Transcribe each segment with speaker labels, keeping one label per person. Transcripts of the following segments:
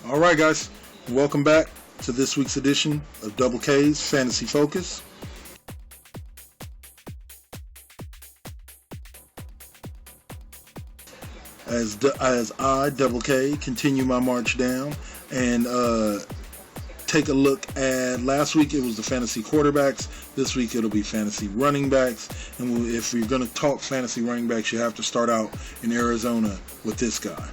Speaker 1: All right, guys, welcome back to this week's edition of Double K's Fantasy Focus. As I, Double K, continue my march down and take a look at last week. It was the fantasy quarterbacks. This week it'll be fantasy running backs. And if you're going to talk fantasy running backs, you have to start out in Arizona with this guy.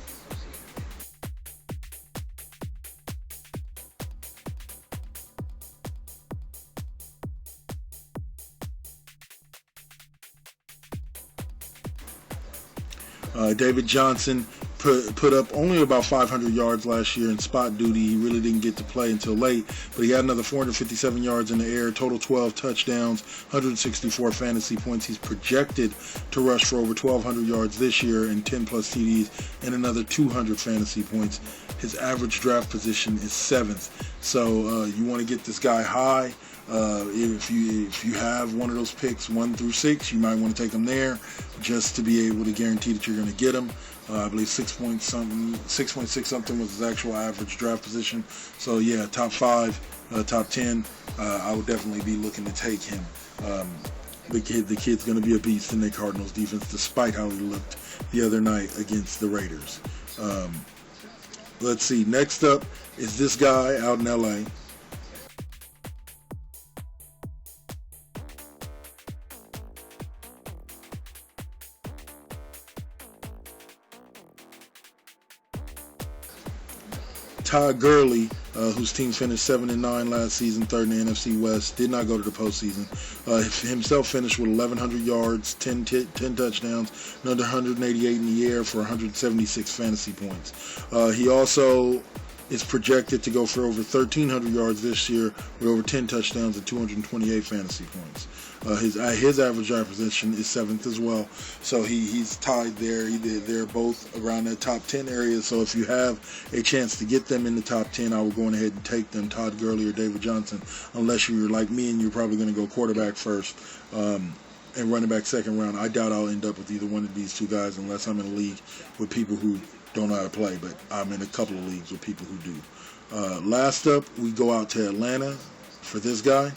Speaker 1: David Johnson put up only about 500 yards last year in spot duty. He really didn't get to play until late, but he had another 457 yards in the air, total 12 touchdowns, 164 fantasy points. He's projected to rush for over 1,200 yards this year and 10 plus TDs and another 200 fantasy points. His average draft position is 7th, so you want to get this guy high. If you have one of those picks 1 through 6, you might want to take them there just to be able to guarantee that you're going to get them. I believe 6.6 something was his actual average draft position. So yeah, top 5, top 10. I would definitely be looking to take him. The kid's going to be a beast in the Cardinals defense, despite how he looked the other night against the Raiders. Let's see. Next up is this guy out in LA. Todd Gurley, whose team finished 7-9 last season, 3rd in the NFC West, did not go to the postseason. Himself finished with 1,100 yards, 10 touchdowns, another 188 in the air for 176 fantasy points. He also is projected to go for over 1,300 yards this year with over 10 touchdowns and 228 fantasy points. His average draft position is 7th as well, so he's tied there. They're both around that top 10 area, so if you have a chance to get them in the top 10, I would go ahead and take them, Todd Gurley or David Johnson, unless you're like me and you're probably going to go quarterback first and running back second round. I doubt I'll end up with either one of these two guys unless I'm in a league with people who don't know how to play, but I'm in a couple of leagues with people who do. Last up, we go out to Atlanta for this guy.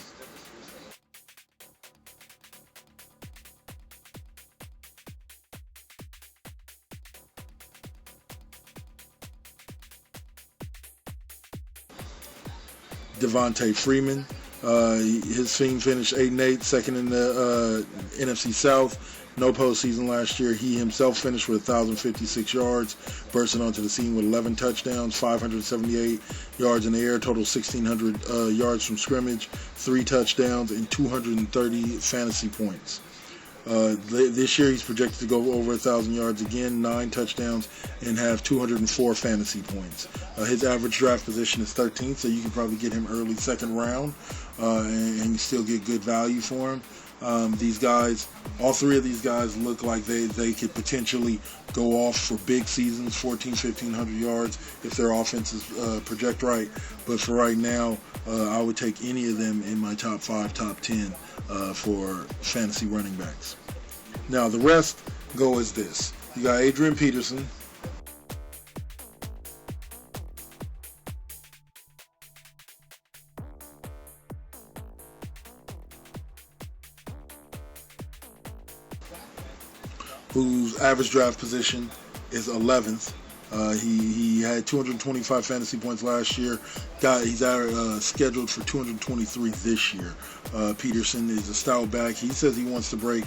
Speaker 1: Devonta Freeman. His team finished 8-8, second in the NFC South. No postseason last year. He himself finished with 1,056 yards, bursting onto the scene with 11 touchdowns, 578 yards in the air, total 1,600 yards from scrimmage, 3 touchdowns, and 230 fantasy points. This year he's projected to go over 1,000 yards again, 9 touchdowns, and have 204 fantasy points. His average draft position is 13th, so you can probably get him early second round and you still get good value for him. These guys, all 3 of these guys look like they could potentially go off for big seasons, 1,500 yards if their offenses project right. But for right now, I would take any of them in my top 5, top 10 for fantasy running backs. Now the rest go as this. You got Adrian Peterson. Whose average draft position is 11th. He had 225 fantasy points last year. He's scheduled for 223 this year. Peterson is a stout back. He says he wants to break,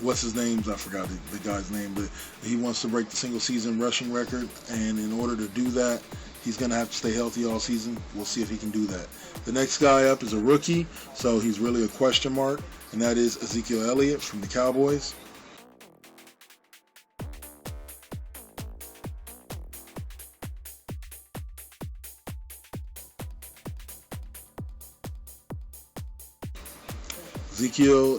Speaker 1: what's his name? I forgot the guy's name, but he wants to break the single season rushing record. And in order to do that, he's going to have to stay healthy all season. We'll see if he can do that. The next guy up is a rookie, so he's really a question mark, and that is Ezekiel Elliott from the Cowboys. Ezekiel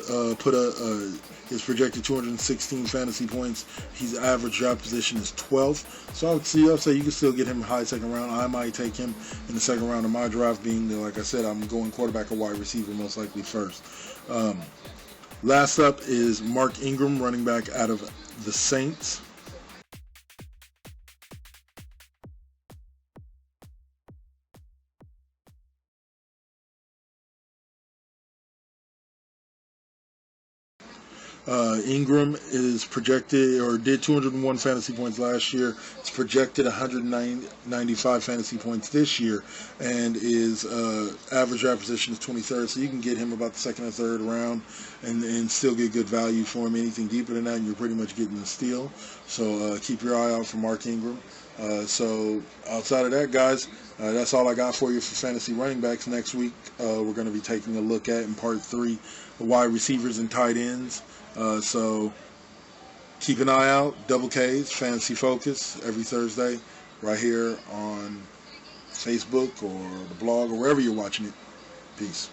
Speaker 1: is projected 216 fantasy points. His average draft position is 12th. So I'll say you can still get him high second round. I might take him in the second round of my draft, being that, like I said, I'm going quarterback or wide receiver most likely first. Last up is Mark Ingram, running back out of the Saints. Ingram is projected, or did 201 fantasy points last year. It's projected 195 fantasy points this year, and is average draft position is 23rd. So you can get him about the second or third round, and still get good value for him. Anything deeper than that, and you're pretty much getting a steal. So keep your eye out for Mark Ingram. So outside of that, guys, that's all I got for you for fantasy running backs. Next week, we're going to be taking a look at, in part 3, the wide receivers and tight ends. So keep an eye out. Double K's Fantasy Focus every Thursday, right here on Facebook or the blog or wherever you're watching it. Peace.